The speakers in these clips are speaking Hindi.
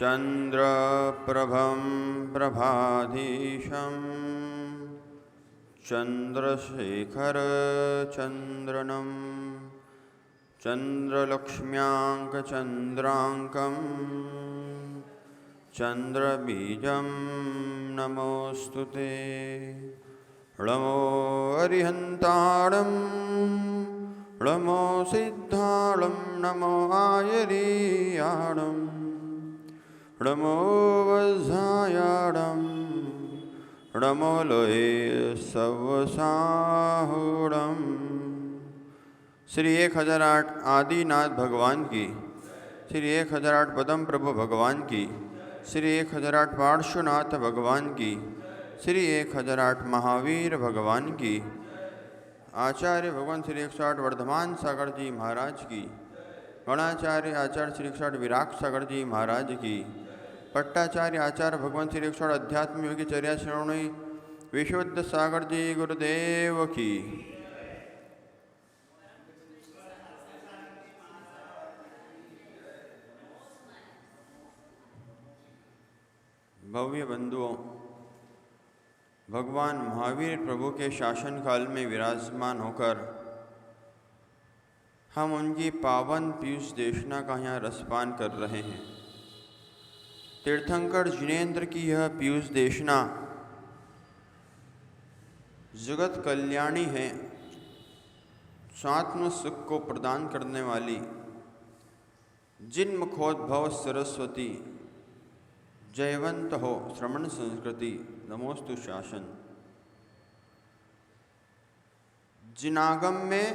चंद्रप्रभं प्रभाधीशं चंद्रशेखरचंद्रनं चंद्रलक्ष्म्याङ्कचन्द्राङ्कं चंद्रबीजं नमोऽस्तु ते। णमो अरिहन्ताणं णमो सिद्धाणं नमो आयरीयाणं णमो वज्रायाणं णमो लोहे सवसाहुणं। श्री 1008 आदिनाथ भगवान की, श्री 1008 पदम प्रभु भगवान की, श्री 1008 पार्श्वनाथ भगवान की, श्री 1008 महावीर भगवान की, आचार्य भगवान श्री 108 वर्धमान सागर जी महाराज की, गणाचार्य आचार्य श्री 108 विराट सागर जी महाराज की, पट्टाचार्य आचार्य भगवान श्री 108 अध्यात्म योगी चर्या श्रवणी विशुद्ध सागर जी गुरुदेव की। भव्य बंधुओं, भगवान महावीर प्रभु के शासन काल में विराजमान होकर हम उनकी पावन पीयूष देशना का यहाँ रसपान कर रहे हैं। तीर्थंकर जिनेन्द्र की यह पीयूष देशना जगत कल्याणी है, स्वात्म सुख को प्रदान करने वाली, जिन मुखोद्भव सरस्वती, जयवंत हो श्रवण संस्कृति, नमोस्तु शासन। जिनागम में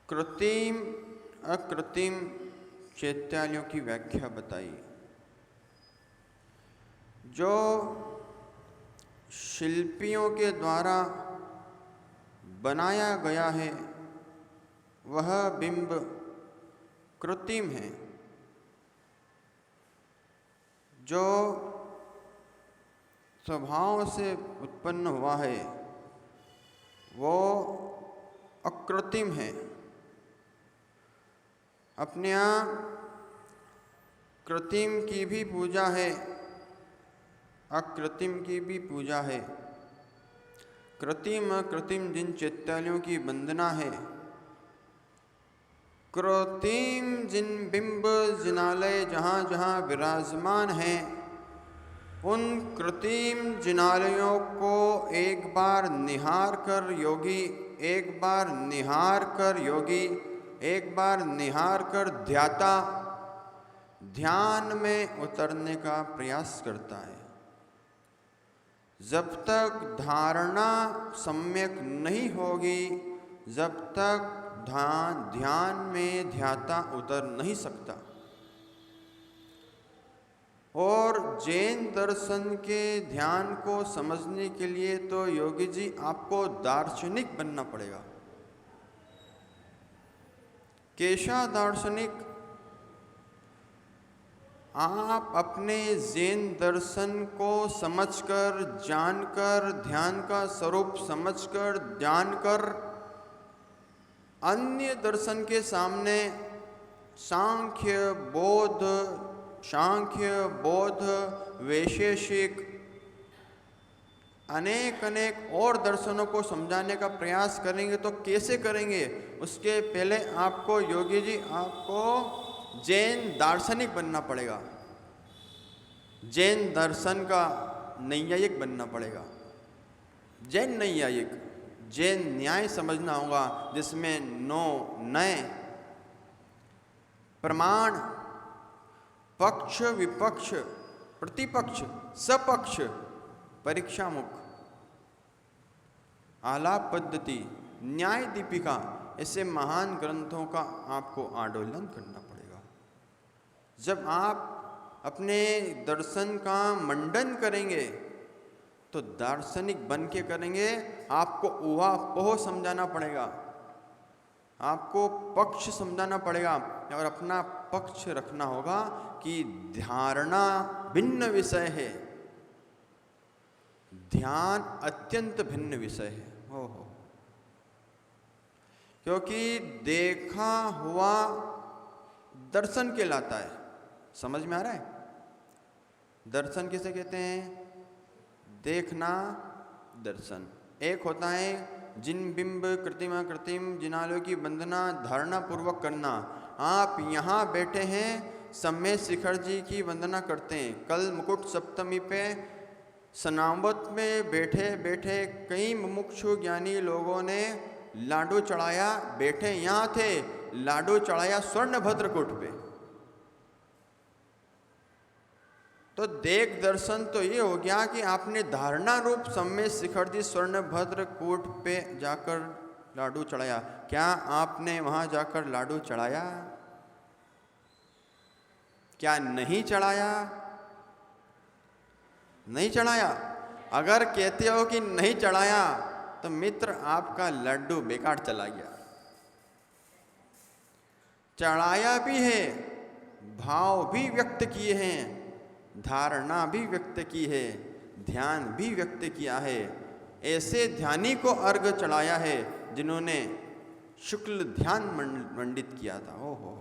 कृत्रिम अकृत्रिम चैत्यालयों की व्याख्या बताई। जो शिल्पियों के द्वारा बनाया गया है वह बिंब कृत्रिम है, जो स्वभाव से उत्पन्न हुआ है वो अकृत्रिम है। अपने यहाँ कृत्रिम की भी पूजा है, अकृत्रिम की भी पूजा है। कृत्रिम अकृत्रिम जिन चैत्यालयों की वंदना है, कृत्रिम जिन बिंब जिनालय जहाँ जहाँ विराजमान हैं, उन कृत्रिम जिनालयों को एक बार निहार कर योगी, एक बार निहार कर योगी, एक बार निहार कर ध्याता ध्यान में उतरने का प्रयास करता है। जब तक धारणा सम्यक नहीं होगी, जब तक ध्यान में ध्याता उतर नहीं सकता। और जैन दर्शन के ध्यान को समझने के लिए तो योगी जी आपको दार्शनिक बनना पड़ेगा। कैसा दार्शनिक? आप अपने जैन दर्शन को समझकर, जानकर, ध्यान का स्वरूप समझकर, जानकर अन्य दर्शन के सामने सांख्य बौद्ध वैशेषिक अनेक और दर्शनों को समझाने का प्रयास करेंगे तो कैसे करेंगे? उसके पहले आपको योगी जी, आपको जैन दार्शनिक बनना पड़ेगा, जैन दर्शन का नैयायिक बनना पड़ेगा। जैन नैयायिक, जैन न्याय समझना होगा, जिसमें नय प्रमाण, पक्ष विपक्ष, प्रतिपक्ष, सपक्ष, परीक्षा मुख, आलाप पद्धति, न्याय दीपिका, ऐसे महान ग्रंथों का आपको आंदोलन करना पड़ेगा। जब आप अपने दर्शन का मंडन करेंगे तो दार्शनिक बन के करेंगे। आपको ऊहापोह समझाना पड़ेगा, आपको पक्ष समझाना पड़ेगा और अपना पक्ष रखना होगा कि धारणा भिन्न विषय है, ध्यान अत्यंत भिन्न विषय है। हो क्योंकि देखा हुआ दर्शन कहलाता है। समझ में आ रहा है? दर्शन किसे कहते हैं? देखना दर्शन। एक होता है जिन बिंब कृत्रिमा कृत्रिम जिनालों की वंदना धारणा पूर्वक करना। आप यहाँ बैठे हैं, सम्मेद शिखर जी की वंदना करते हैं। कल मुकुट सप्तमी पे सनावत में बैठे बैठे कई मुमुक्षु ज्ञानी लोगों ने लाडू चढ़ाया, बैठे यहाँ थे, लाडू चढ़ाया स्वर्णभद्र कूट पे। तो देख दर्शन तो ये हो गया कि आपने धारणा रूप सम्मेद शिखर जी स्वर्णभद्र कूट पे जाकर लाडू चढ़ाया। क्या आपने वहां जाकर लाडू चढ़ाया? क्या नहीं चढ़ाया? नहीं चढ़ाया। अगर कहते हो कि नहीं चढ़ाया तो मित्र आपका लड्डू बेकार चला गया। चढ़ाया भी है, भाव भी व्यक्त किए हैं, धारणा भी व्यक्त की है, ध्यान भी व्यक्त किया है। ऐसे ध्यानी को अर्घ चढ़ाया है जिन्होंने शुक्ल ध्यान मंडित किया था। ओहो,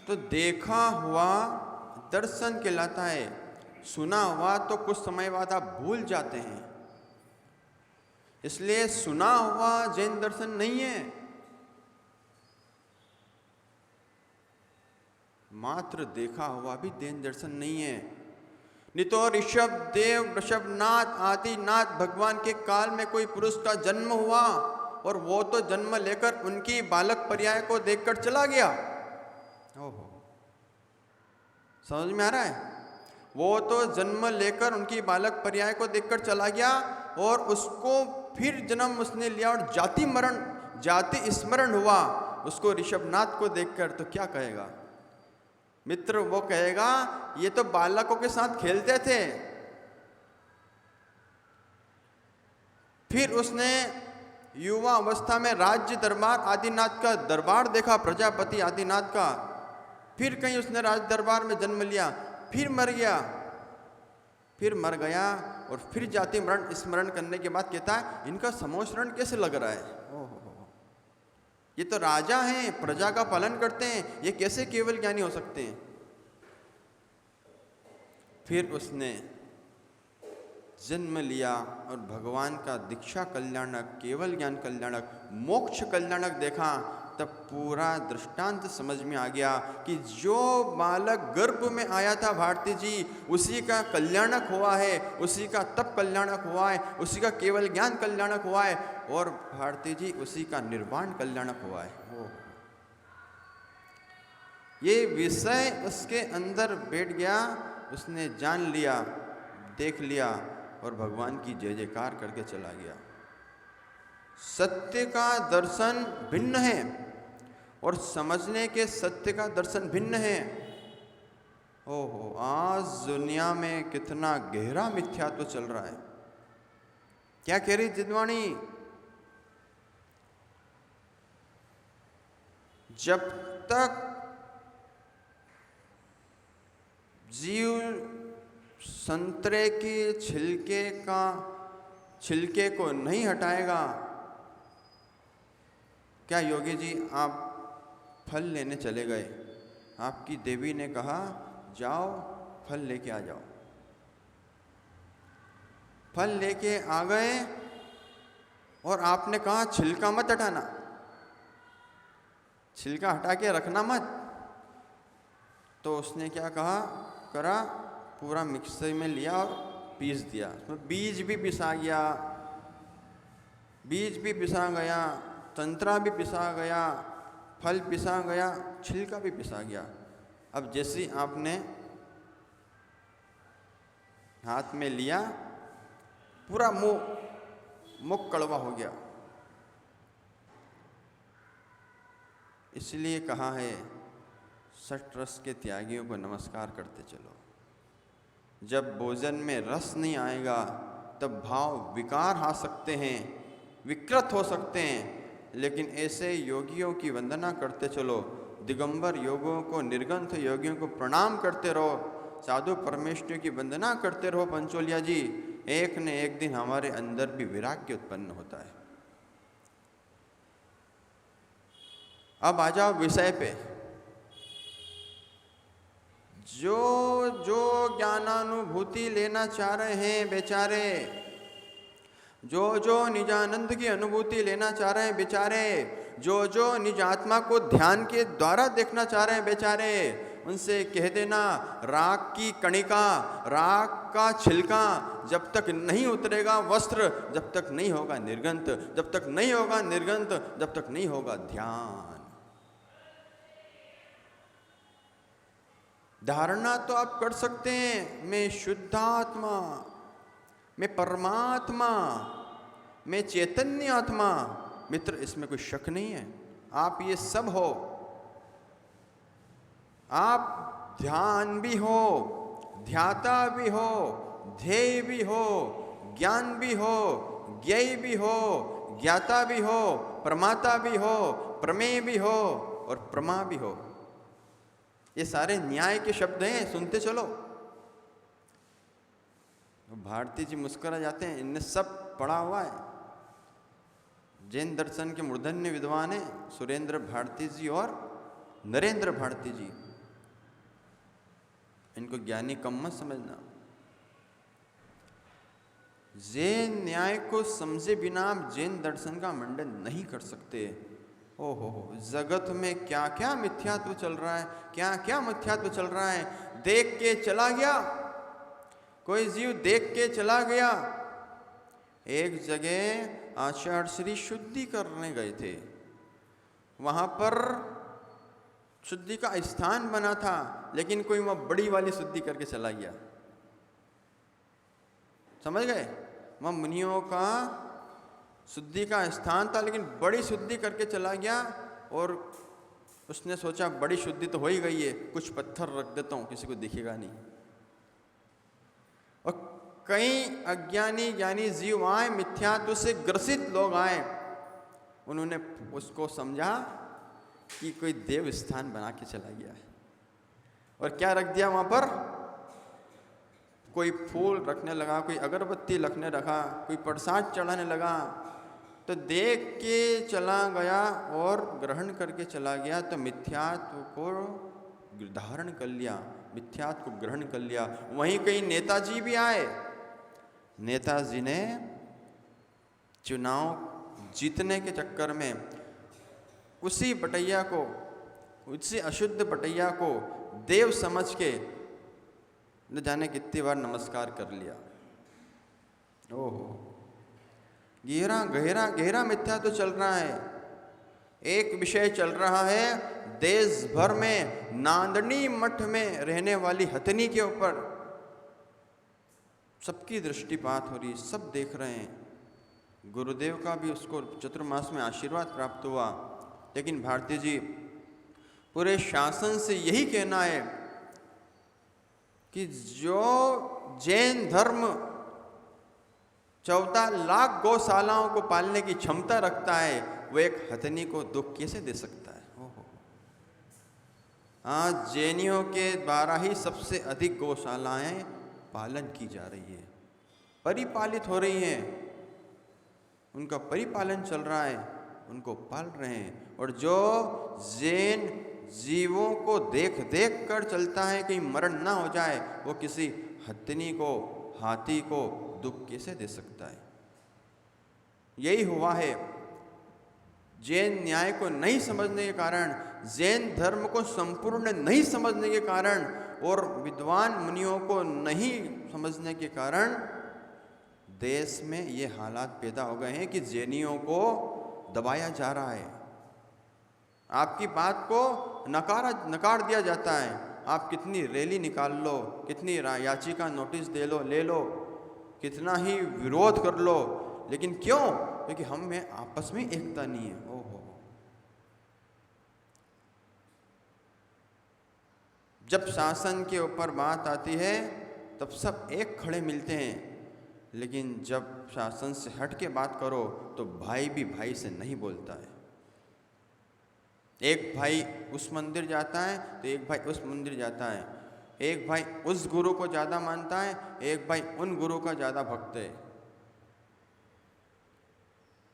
तो देखा हुआ दर्शन कहलाता है। सुना हुआ तो कुछ समय बाद आप भूल जाते हैं, इसलिए सुना हुआ जैन दर्शन नहीं है, मात्र देखा हुआ भी जैन दर्शन नहीं है। नहीं तो ऋषभ देव ऋषभनाथ आदिनाथ भगवान के काल में कोई पुरुष का जन्म हुआ और वो तो जन्म लेकर उनकी बालक पर्याय को देखकर चला गया। ओहो, समझ में आ रहा है? वो तो जन्म लेकर उनकी बालक पर्याय को देखकर चला गया और उसको फिर जन्म उसने लिया और जाति स्मरण हुआ उसको ऋषभनाथ को देखकर। तो क्या कहेगा मित्र? वो कहेगा ये तो बालकों के साथ खेलते थे। फिर उसने युवा अवस्था में राज्य दरबार आदिनाथ का दरबार देखा, प्रजापति आदिनाथ का। फिर कहीं उसने राज दरबार में जन्म लिया, फिर मर गया और फिर जाति मरण स्मरण करने के बाद कहता है इनका समोशरण कैसे लग रहा है? ओहो, ये तो राजा हैं, प्रजा का पालन करते हैं, ये कैसे केवल ज्ञानी हो सकते हैं? फिर उसने जन्म लिया और भगवान का दीक्षा कल्याणक, केवल ज्ञान कल्याणक, मोक्ष कल्याणक देखा। तब पूरा दृष्टांत समझ में आ गया कि जो बालक गर्भ में आया था भारती जी, उसी का कल्याणक हुआ है, उसी का तप कल्याणक हुआ है, उसी का केवल ज्ञान कल्याणक हुआ है और भारती जी उसी का निर्वाण कल्याणक हुआ है। ये विषय उसके अंदर बैठ गया, उसने जान लिया, देख लिया और भगवान की जय जयकार करके चला गया। सत्य का दर्शन भिन्न है और समझने के सत्य का दर्शन भिन्न है। ओहो, आज दुनिया में कितना गहरा मिथ्यात्व चल रहा है। क्या कह रही जिदवाणी? जब तक जीव संतरे के छिलके को नहीं हटाएगा। क्या योगी जी आप फल लेने चले गए, आपकी देवी ने कहा जाओ फल लेके आ जाओ। फल लेके आ गए और आपने कहा छिलका मत हटाना, छिलका हटा के रखना मत। तो उसने क्या करा, पूरा मिक्सर में लिया और पीस दिया। उसमें बीज भी पिसा गया, संतरा भी पिसा गया, फल पिसा गया, छिलका भी पिसा गया। अब जैसे ही आपने हाथ में लिया, पूरा मुख कड़वा हो गया। इसलिए कहा है षट रस के त्यागियों को नमस्कार करते चलो। जब भोजन में रस नहीं आएगा तब भाव विकार आ सकते हैं, विकृत हो सकते हैं, लेकिन ऐसे योगियों की वंदना करते चलो। दिगंबर योगियों को, निर्ग्रंथ योगियों को प्रणाम करते रहो, साधु परमेश्वर की वंदना करते रहो। पंचोलिया जी, एक न एक दिन हमारे अंदर भी वैराग्य उत्पन्न होता है। अब आ जाओ विषय पे। जो जो ज्ञानानुभूति लेना चाह रहे हैं बेचारे, जो जो निजानंद की अनुभूति लेना चाह रहे हैं बेचारे, जो जो निज आत्मा को ध्यान के द्वारा देखना चाह रहे हैं बेचारे, उनसे कह देना राख की कणिका, राख का छिलका जब तक नहीं उतरेगा वस्त्र, जब तक नहीं होगा निर्गंत, जब तक नहीं होगा निर्गंत, जब तक नहीं होगा ध्यान। धारणा तो आप कर सकते हैं, मैं शुद्धात्मा, मैं परमात्मा, मैं चैतन्य आत्मा। मित्र, इसमें कोई शक नहीं है, आप ये सब हो। आप ध्यान भी हो, ध्याता भी हो, ध्येय भी हो, ज्ञान भी हो, ज्ञेय भी हो, ज्ञाता भी हो, प्रमाता भी हो, प्रमेय भी हो और प्रमा भी हो। ये सारे न्याय के शब्द हैं, सुनते चलो। भारती जी मुस्कुरा जाते हैं, इनने सब पढ़ा हुआ है। जैन दर्शन के मूर्धन्य विद्वान हैं सुरेंद्र भारती जी और नरेंद्र भारती जी। इनको ज्ञानी कम मत समझना। जैन न्याय को समझे बिना आप जैन दर्शन का मंडन नहीं कर सकते। ओहो, जगत में क्या क्या मिथ्यात्व चल रहा है, क्या क्या मिथ्यात्व चल रहा है। देख के चला गया, कोई जीव देख के चला गया। एक जगह आचार्य श्री शुद्धि करने गए थे, वहां पर शुद्धि का स्थान बना था, लेकिन कोई वहां बड़ी वाली शुद्धि करके चला गया। समझ गए? वहां मुनियों का शुद्धि का स्थान था, लेकिन बड़ी शुद्धि करके चला गया। और उसने सोचा बड़ी शुद्धि तो हो ही गई है, कुछ पत्थर रख देता हूँ, किसी को दिखेगा नहीं। और कई अज्ञानी ज्ञानी जीव आए, मिथ्यात्व से ग्रसित लोग आए, उन्होंने उसको समझा कि कोई देव स्थान बना के चला गया है। और क्या रख दिया वहां पर? कोई फूल रखने लगा, कोई अगरबत्ती रखने रखा, कोई प्रसाद चढ़ाने लगा। तो देख के चला गया और ग्रहण करके चला गया, तो मिथ्यात्व को धारण कर लिया, मिथ्यात्व को ग्रहण कर लिया। वहीं कई नेताजी भी आए। नेताजी ने चुनाव जीतने के चक्कर में उसी बटैया को, उसी अशुद्ध बटैया को देव समझ के न जाने कितनी बार नमस्कार कर लिया। ओहो, गहरा गहरा गहरा मिथ्या तो चल रहा है। एक विषय चल रहा है देश भर में, नांदनी मठ में रहने वाली हथनी के ऊपर सबकी दृष्टिपात हो रही, सब देख रहे हैं। गुरुदेव का भी उसको चतुर्मास में आशीर्वाद प्राप्त हुआ। लेकिन भारती जी, पूरे शासन से यही कहना है कि जो जैन धर्म 14 लाख गौशालाओं को पालने की क्षमता रखता है, वो एक हथनी को दुख कैसे दे सकता है? ओहो, आज जैनियों के द्वारा ही सबसे अधिक गौशालाएं पालन की जा रही है, परिपालित हो रही हैं, उनका परिपालन चल रहा है, उनको पाल रहे हैं। और जो जैन जीवों को देख देख कर चलता है कहीं मरण ना हो जाए, वो किसी हथनी को, हाथी को दुख कैसे दे सकता है? यही हुआ है। जैन न्याय को नहीं समझने के कारण, जैन धर्म को संपूर्ण नहीं समझने के कारण और विद्वान मुनियों को नहीं समझने के कारण देश में ये हालात पैदा हो गए हैं कि जैनियों को दबाया जा रहा है। आपकी बात को नकार दिया जाता है। आप कितनी रैली निकाल लो, कितनी याचिका नोटिस दे लो, ले लो, कितना ही विरोध कर लो, लेकिन क्यों? क्योंकि हम में आपस में एकता नहीं है। ओहो, जब शासन के ऊपर बात आती है तब सब एक खड़े मिलते हैं, लेकिन जब शासन से हट के बात करो तो भाई भी भाई से नहीं बोलता है। एक भाई उस मंदिर जाता है तो एक भाई उस मंदिर जाता है, एक भाई उस गुरु को ज़्यादा मानता है, एक भाई उन गुरु का ज़्यादा भक्त है।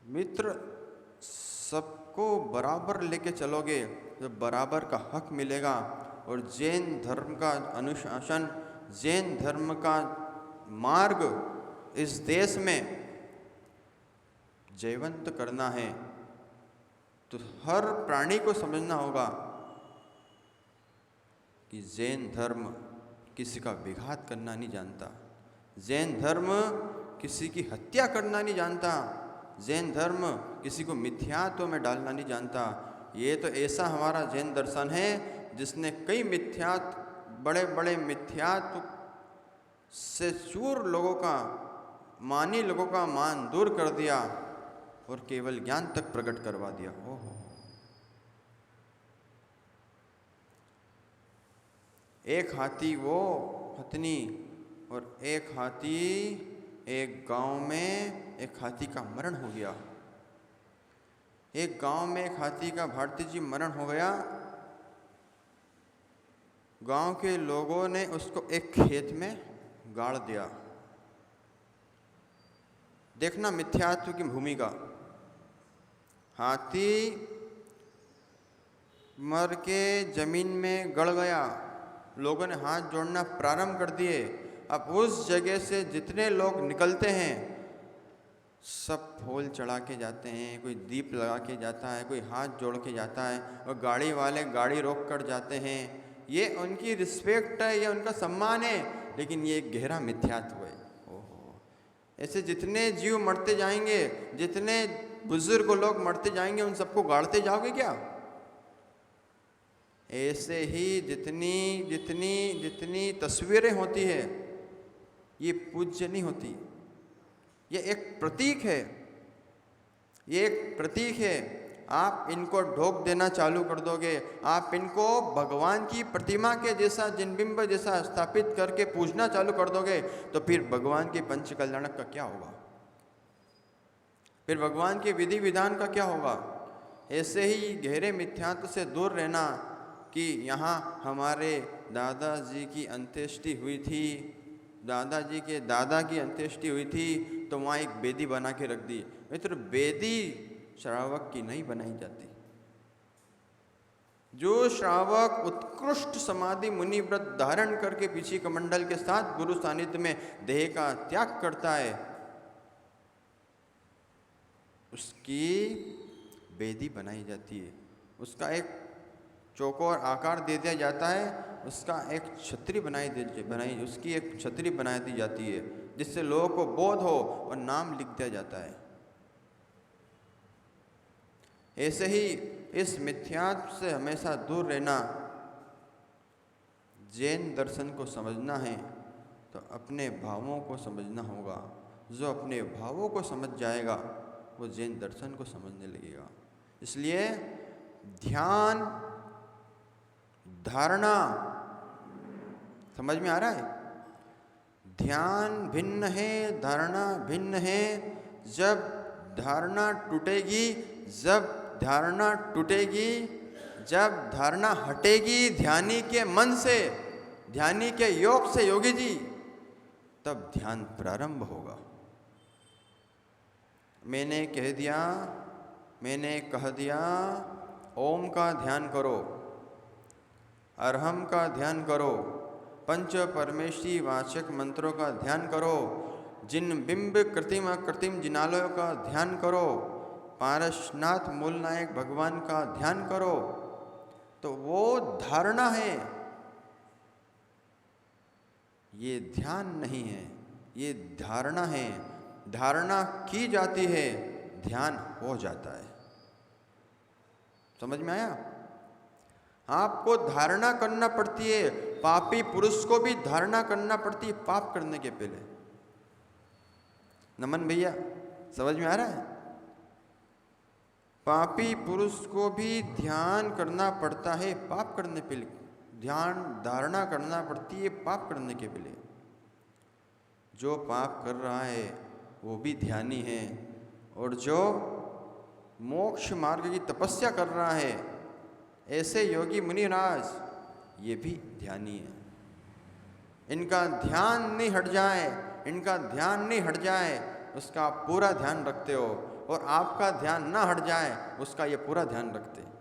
मित्र, सबको बराबर लेके चलोगे तो बराबर का हक मिलेगा। और जैन धर्म का अनुशासन, जैन धर्म का मार्ग इस देश में जयवंत करना है तो हर प्राणी को समझना होगा कि जैन धर्म किसी का विघात करना नहीं जानता, जैन धर्म किसी की हत्या करना नहीं जानता, जैन धर्म किसी को मिथ्यात्व में डालना नहीं जानता। ये तो ऐसा हमारा जैन दर्शन है जिसने कई बड़े बड़े मिथ्यात्व से चूर लोगों का, मानी लोगों का मान दूर कर दिया और केवल ज्ञान तक प्रकट करवा दिया। ओहो, एक हाथी वो हथनी, और एक हाथी, एक गांव में एक हाथी का मरण हो गया। एक गांव में एक हाथी का भारती जी मरण हो गया। गांव के लोगों ने उसको एक खेत में गाड़ दिया। देखना मिथ्यात्व की भूमिका। हाथी मर के जमीन में गड़ गया, लोगों ने हाथ जोड़ना प्रारंभ कर दिए। अब उस जगह से जितने लोग निकलते हैं सब फूल चढ़ा के जाते हैं, कोई दीप लगा के जाता है, कोई हाथ जोड़ के जाता है, और गाड़ी वाले गाड़ी रोक कर जाते हैं। ये उनकी रिस्पेक्ट है, ये उनका सम्मान है, लेकिन ये एक गहरा मिथ्यात्व है। ओहो, ऐसे जितने जीव मरते जाएंगे, जितने बुजुर्ग लोग मरते जाएंगे, उन सबको गाड़ते जाओगे क्या? ऐसे ही जितनी जितनी जितनी तस्वीरें होती है ये पूज्य नहीं होती। ये एक प्रतीक है, ये एक प्रतीक है। आप इनको ढोक देना चालू कर दोगे, आप इनको भगवान की प्रतिमा के जैसा, जिनबिंब जैसा स्थापित करके पूजना चालू कर दोगे, तो फिर भगवान के पंच कल्याणक का क्या होगा? फिर भगवान के विधि विधान का क्या होगा? ऐसे ही गहरे मिथ्यात्व से दूर रहना कि यहाँ हमारे दादाजी की अंत्येष्टि हुई थी, दादाजी के दादा की अंत्येष्टि हुई थी, तो वहाँ एक बेदी बना के रख दी। मित्र, बेदी श्रावक की नहीं बनाई जाती। जो श्रावक उत्कृष्ट समाधि मुनि व्रत धारण करके पीछे कमंडल के साथ गुरु सानिध्य में देह का त्याग करता है, उसकी बेदी बनाई जाती है, उसका एक चौकोर आकार दे दिया जाता है, उसका एक छतरी उसकी एक छतरी बना दी जाती है, जिससे लोगों को बोध हो और नाम लिख दिया जाता है। ऐसे ही इस मिथ्यात्व से हमेशा दूर रहना। जैन दर्शन को समझना है तो अपने भावों को समझना होगा। जो अपने भावों को समझ जाएगा वो जैन दर्शन को समझने लगेगा। इसलिए ध्यान, धारणा समझ में आ रहा है? ध्यान भिन्न है, धारणा भिन्न है। जब धारणा टूटेगी, जब धारणा टूटेगी, जब धारणा हटेगी ध्यानी के मन से, ध्यानी के योग से, योगी जी, तब ध्यान प्रारंभ होगा। मैंने कह दिया, मैंने कह दिया, ओम का ध्यान करो, अरहम का ध्यान करो, पंच परमेष्ठी वाचक मंत्रों का ध्यान करो, जिन बिंब कृत्रिम अकृत्रिम जिनालयों का ध्यान करो, पारसनाथ मूलनायक भगवान का ध्यान करो, तो वो धारणा है। ये ध्यान नहीं है, ये धारणा है। धारणा की जाती है, ध्यान हो जाता है। समझ में आया? आपको धारणा करना पड़ती है। पापी पुरुष को भी धारणा करना पड़ती है पाप करने के पहले। नमन भैया, समझ में आ रहा है? पापी पुरुष को भी ध्यान करना पड़ता है पाप करने के लिए। ध्यान, धारणा करना पड़ती है पाप करने के पहले। जो पाप कर रहा है वो भी ध्यानी है, और जो मोक्ष मार्ग की तपस्या कर रहा है, ऐसे योगी मुनिराज, ये भी ध्यानी है। इनका ध्यान नहीं हट जाए, इनका ध्यान नहीं हट जाए, उसका पूरा ध्यान रखते हो। और आपका ध्यान ना हट जाए, उसका ये पूरा ध्यान रखते हैं।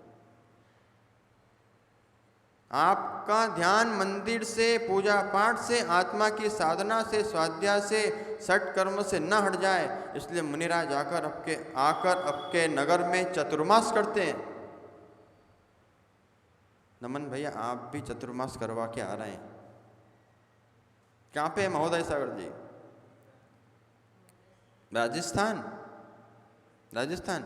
आपका ध्यान मंदिर से, पूजा पाठ से, आत्मा की साधना से, स्वाध्याय से, सठ कर्म से न हट जाए, इसलिए मुनिराज आकर आपके नगर में चतुर्मास करते हैं। नमन भैया, आप भी चतुर्मास करवा के आ रहे हैं। कहाँ पे महोदय सागर जी? राजस्थान।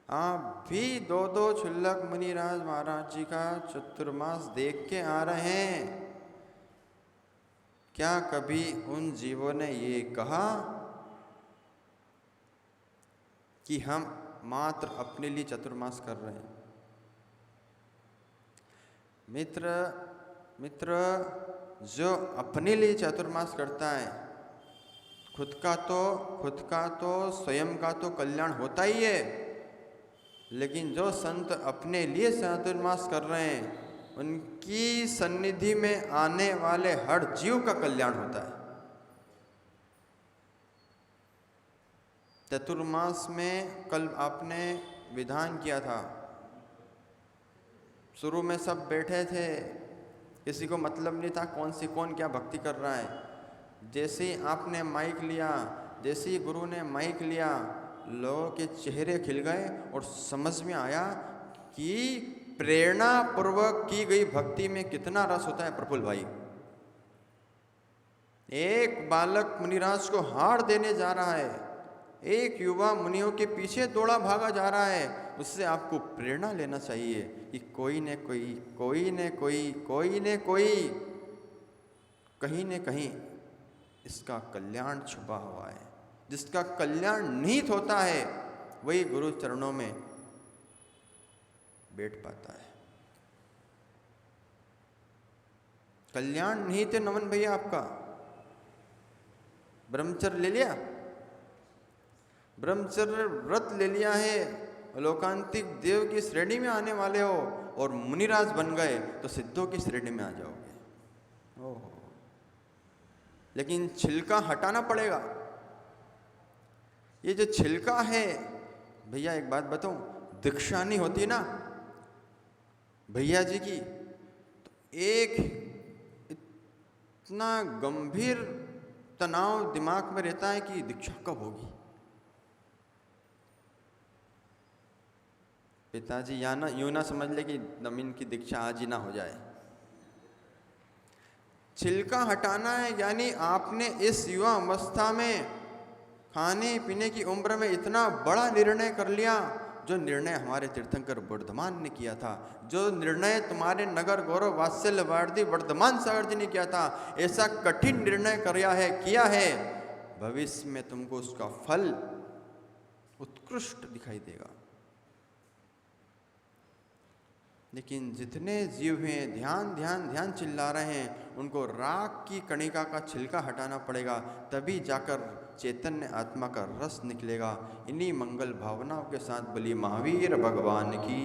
आप भी 2 क्षुल्लक मुनिराज महाराज जी का चतुर्मास देख के आ रहे हैं। क्या कभी उन जीवों ने ये कहा कि हम मात्र अपने लिए चतुर्मास कर रहे हैं? मित्र, जो अपने लिए चतुर्मास करता है, खुद का तो स्वयं का तो कल्याण होता ही है, लेकिन जो संत अपने लिए चतुर्मास कर रहे हैं, उनकी सन्निधि में आने वाले हर जीव का कल्याण होता है। चतुर्मास में कल आपने विधान किया था, शुरू में सब बैठे थे, किसी को मतलब नहीं था कौन क्या भक्ति कर रहा है। जैसे ही आपने माइक लिया, जैसे ही गुरु ने माइक लिया, लोगों के चेहरे खिल गए और समझ में आया कि प्रेरणा पूर्वक की गई भक्ति में कितना रस होता है। प्रफुल्ल भाई, एक बालक मुनिराज को हार देने जा रहा है, एक युवा मुनियों के पीछे दौड़ा भागा जा रहा है, उससे आपको प्रेरणा लेना चाहिए कि कोई न कोई कहीं न कहीं इसका कल्याण छुपा हुआ है। जिसका कल्याण निहित होता है वही गुरु चरणों में बैठ पाता है। कल्याण निहित है नमन भैया आपका। ब्रह्मचर्य ले लिया, ब्रह्मचर्य व्रत ले लिया है, लोकांतिक देव की श्रेणी में आने वाले हो और मुनिराज बन गए तो सिद्धों की श्रेणी में आ जाओगे। ओहो, लेकिन छिलका हटाना पड़ेगा। ये जो छिलका है भैया, एक बात बताऊं, दीक्षा नहीं होती ना भैया जी की, तो एक इतना गंभीर तनाव दिमाग में रहता है कि दीक्षा कब होगी। पिताजी यूं ना समझ ले कि नमीन की दीक्षा आज ही ना हो जाए। छिलका हटाना है, यानी आपने इस युवा अवस्था में खाने पीने की उम्र में इतना बड़ा निर्णय कर लिया, जो निर्णय हमारे तीर्थंकर वर्धमान ने किया था, जो निर्णय तुम्हारे नगर गौरव वात्सल्य वार्दी वर्धमान सागर जी ने किया था। ऐसा कठिन निर्णय किया है, भविष्य में तुमको उसका फल उत्कृष्ट दिखाई देगा। लेकिन जितने जीव हैं ध्यान ध्यान ध्यान चिल्ला रहे हैं, उनको राख की कणिका का छिलका हटाना पड़ेगा, तभी जाकर चैतन्य आत्मा का रस निकलेगा। इन्हीं मंगल भावनाओं के साथ बलि महावीर भगवान की